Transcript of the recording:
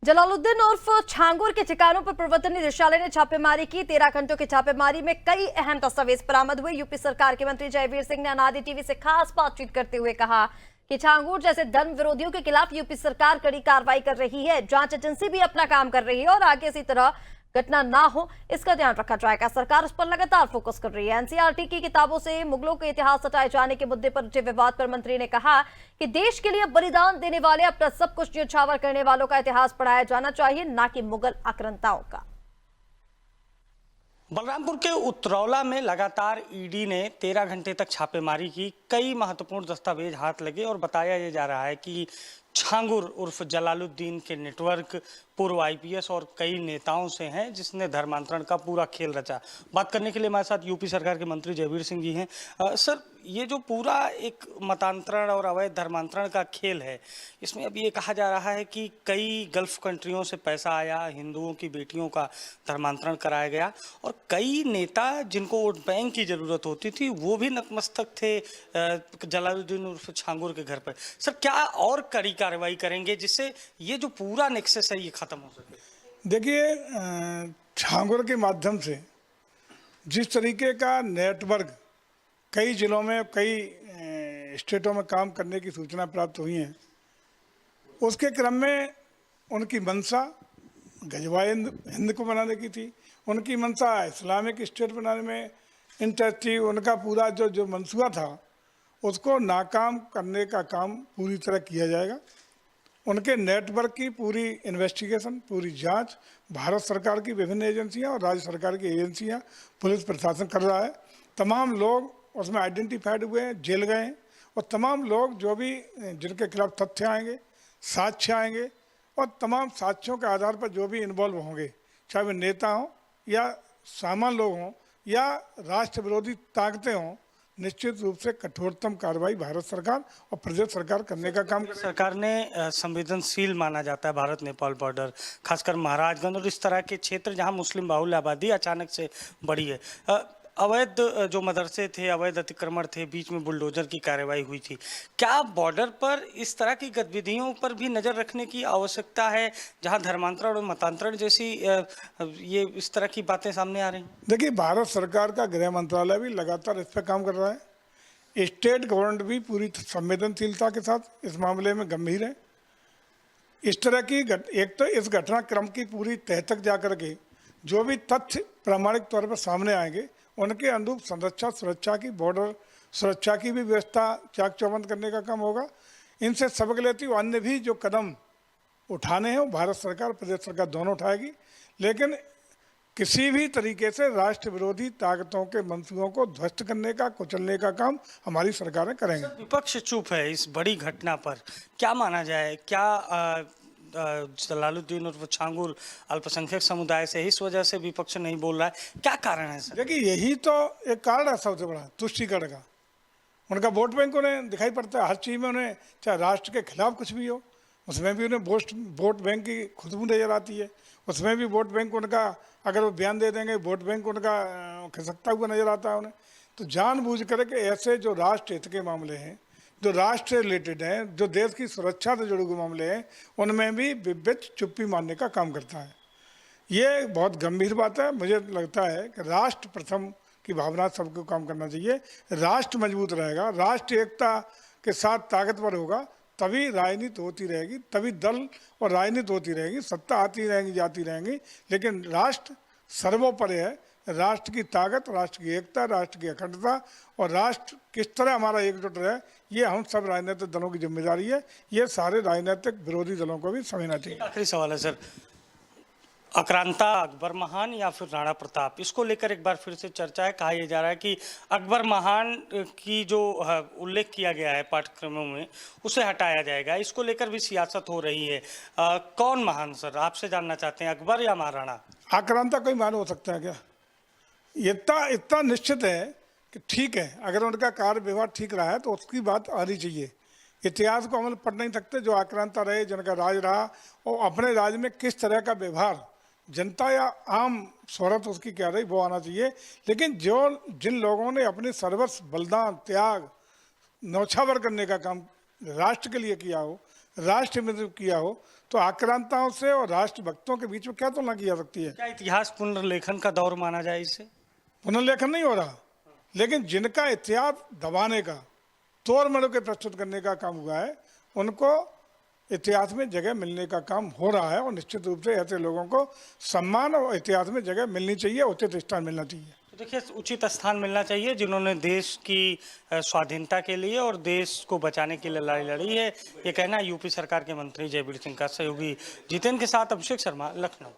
जलालुद्दीन उर्फ छांगुर के ठिकानों पर प्रवर्तन निदेशालय ने छापेमारी की। 13 घंटों की छापेमारी में कई अहम दस्तावेज बरामद हुए। यूपी सरकार के मंत्री जयवीर सिंह ने अनादि टीवी से खास बातचीत करते हुए कहा कि छांगुर जैसे धर्म विरोधियों के खिलाफ यूपी सरकार कड़ी कार्रवाई कर रही है। जांच एजेंसी भी अपना काम कर रही है और आगे इसी तरह घटना ना हो इसका ध्यान रखा जाएगा। सरकार इस पर लगातार फोकस कर रही है। एनसीईआरटी की किताबों से मुगलों के इतिहास हटाए जाने के मुद्दे पर उठे विवाद पर मंत्री ने कहा कि देश के लिए बलिदान देने वाले, अपना सब कुछ न्यौछावर करने वालों का इतिहास पढ़ाया जाना चाहिए, ना कि मुगल आक्रांताओं का। बलरामपुर के उतरौला में लगातार ईडी ने 13 घंटे तक छापेमारी की। कई महत्वपूर्ण दस्तावेज हाथ लगे और बताया ये जा रहा है कि छांगुर उर्फ जलालुद्दीन के नेटवर्क पूर्व आईपीएस और कई नेताओं से हैं, जिसने धर्मांतरण का पूरा खेल रचा। बात करने के लिए हमारे साथ यूपी सरकार के मंत्री जयवीर सिंह जी हैं। सर, ये जो पूरा एक मतांतरण और अवैध धर्मांतरण का खेल है, इसमें अब ये कहा जा रहा है कि कई गल्फ कंट्रियों से पैसा आया, हिंदुओं की बेटियों का धर्मांतरण कराया गया और कई नेता जिनको वोट बैंक की ज़रूरत होती थी वो भी नतमस्तक थे जलालुद्दीन उर्फ छांगुर के घर पर। सर, क्या और कड़ी कार्रवाई करेंगे जिससे ये जो पूरा नेक्सस है ये खत्म हो सके? देखिए, छांगुर के माध्यम से जिस तरीके का नेटवर्क कई जिलों में, कई स्टेटों में काम करने की सूचना प्राप्त हुई हैं, उसके क्रम में उनकी मंशा गजवाए हिंद को बनाने की थी। उनकी मंशा इस्लामिक स्टेट बनाने में इंटरेस्ट थी। उनका पूरा जो मंसूबा था उसको नाकाम करने का काम पूरी तरह किया जाएगा। उनके नेटवर्क की पूरी इन्वेस्टिगेशन, पूरी जांच भारत सरकार की विभिन्न एजेंसियां और राज्य सरकार की एजेंसियां, पुलिस प्रशासन कर रहा है। तमाम लोग उसमें आइडेंटिफाइड हुए हैं, जेल गए हैं और तमाम लोग जो भी जिनके खिलाफ तथ्य आएंगे, साक्ष्य आएंगे और तमाम साक्ष्यों के आधार पर जो भी इन्वॉल्व होंगे, चाहे वे नेता हों या सामान्य लोग हों या राष्ट्र विरोधी ताकतें हों, निश्चित रूप से कठोरतम कार्रवाई भारत सरकार और प्रदेश सरकार करने का काम करेगी। सरकार ने संवेदनशील माना जाता है भारत नेपाल बॉर्डर, खासकर महाराजगंज और इस तरह के क्षेत्र जहां मुस्लिम बाहुल आबादी अचानक से बढ़ी है। अवैध जो मदरसे थे, अवैध अतिक्रमण थे, बीच में बुलडोजर की कार्रवाई हुई थी। क्या बॉर्डर पर इस तरह की गतिविधियों पर भी नज़र रखने की आवश्यकता है जहां धर्मांतरण और मतांतरण जैसी ये इस तरह की बातें सामने आ रही हैं? देखिए, भारत सरकार का गृह मंत्रालय भी लगातार इस पर काम कर रहा है। स्टेट गवर्नमेंट भी पूरी संवेदनशीलता के साथ इस मामले में गंभीर है। इस तरह की एक तो इस घटनाक्रम की पूरी तह तक जाकर के जो भी तथ्य प्रामाणिक तौर पर सामने आएंगे उनके अनुरूप संरक्षा, सुरक्षा की, बॉर्डर सुरक्षा की भी व्यवस्था चाक चौबंद करने का काम होगा। इनसे सबक लेती हुई अन्य भी जो कदम उठाने हैं वो भारत सरकार, प्रदेश सरकार दोनों उठाएगी। लेकिन किसी भी तरीके से राष्ट्र विरोधी ताकतों के मंसूबों को ध्वस्त करने का, कुचलने का काम हमारी सरकारें करेंगे। विपक्ष चुप है इस बड़ी घटना पर, क्या माना जाए? क्या जलालुद्दीन उर्फ छांगुर अल्पसंख्यक समुदाय से इस वजह से विपक्ष नहीं बोल रहा है? क्या कारण है सर? देखिए, यही तो एक कारण है सबसे बड़ा, तुष्टिकरण का। उनका वोट बैंक उन्हें दिखाई पड़ता है हर चीज़ में। उन्हें चाहे राष्ट्र के खिलाफ कुछ भी हो उसमें भी उन्हें वोट बैंक की खुशबू नजर आती है। उसमें भी वोट बैंक उनका, अगर वो बयान दे देंगे, वोट बैंक उनका खिसकता हुआ नजर आता है उन्हें। तो जानबूझ करके ऐसे जो राष्ट्र हित के मामले हैं, जो राष्ट्र रिलेटेड हैं, जो देश की सुरक्षा से जुड़े हुए मामले हैं, उनमें भी विपक्ष चुप्पी मारने का काम करता है। ये बहुत गंभीर बात है। मुझे लगता है कि राष्ट्र प्रथम की भावना सबको काम करना चाहिए। राष्ट्र मजबूत रहेगा, राष्ट्र एकता के साथ ताकतवर होगा, तभी राजनीति होती रहेगी, तभी दल और राजनीति होती रहेगी। सत्ता आती रहेगी, जाती रहेंगी, लेकिन राष्ट्र सर्वोपरि है। राष्ट्र की ताकत, राष्ट्र की एकता, राष्ट्र की अखंडता और राष्ट्र किस तरह हमारा एकजुट रहे, ये हम सब राजनीतिक दलों की जिम्मेदारी है। ये सारे राजनीतिक विरोधी दलों को भी समझना चाहिए। आखिरी सवाल है सर, आक्रांता अकबर महान या फिर राणा प्रताप, इसको लेकर एक बार फिर से चर्चा है। कहा यह जा रहा है कि अकबर महान की जो उल्लेख किया गया है पाठ्यक्रमों में उसे हटाया जाएगा। इसको लेकर भी सियासत हो रही है। कौन महान सर, आपसे जानना चाहते हैं, अकबर या महाराणा? आक्रांता कोई मान हो सकता है क्या? इतना निश्चित है कि ठीक है, अगर उनका कार्य व्यवहार ठीक रहा है तो उसकी बात आनी चाहिए। इतिहास को हम पढ़ नहीं सकते। जो आक्रांता रहे, जिनका राज रहा और अपने राज में किस तरह का व्यवहार जनता या आम शोहरत उसकी क्या रही, वो आना चाहिए। लेकिन जिन लोगों ने अपने सर्वस्व बलिदान, त्याग, न्यौछावर करने का काम राष्ट्र के लिए किया हो, राष्ट्रमित्र किया हो, तो आक्रांताओं से और राष्ट्रभक्तों के बीच में क्या तुलना की जा सकती है? क्या इतिहास पुनर्लेखन का दौर माना जाए इसे? पुनर्लेखन नहीं हो रहा, लेकिन जिनका इतिहास दबाने का, तोड़ मरोड़ के प्रस्तुत करने का काम हुआ है, उनको इतिहास में जगह मिलने का काम हो रहा है। और निश्चित रूप से ऐसे लोगों को सम्मान और इतिहास में जगह मिलनी चाहिए, उचित स्थान मिलना चाहिए। तो देखिए, उचित स्थान मिलना चाहिए जिन्होंने देश की स्वाधीनता के लिए और देश को बचाने के लिए लड़ाई लड़ी है, ये कहना यूपी सरकार के मंत्री जयवीर सिंह का। सहयोगी जितेंद्र के साथ अभिषेक शर्मा, लखनऊ।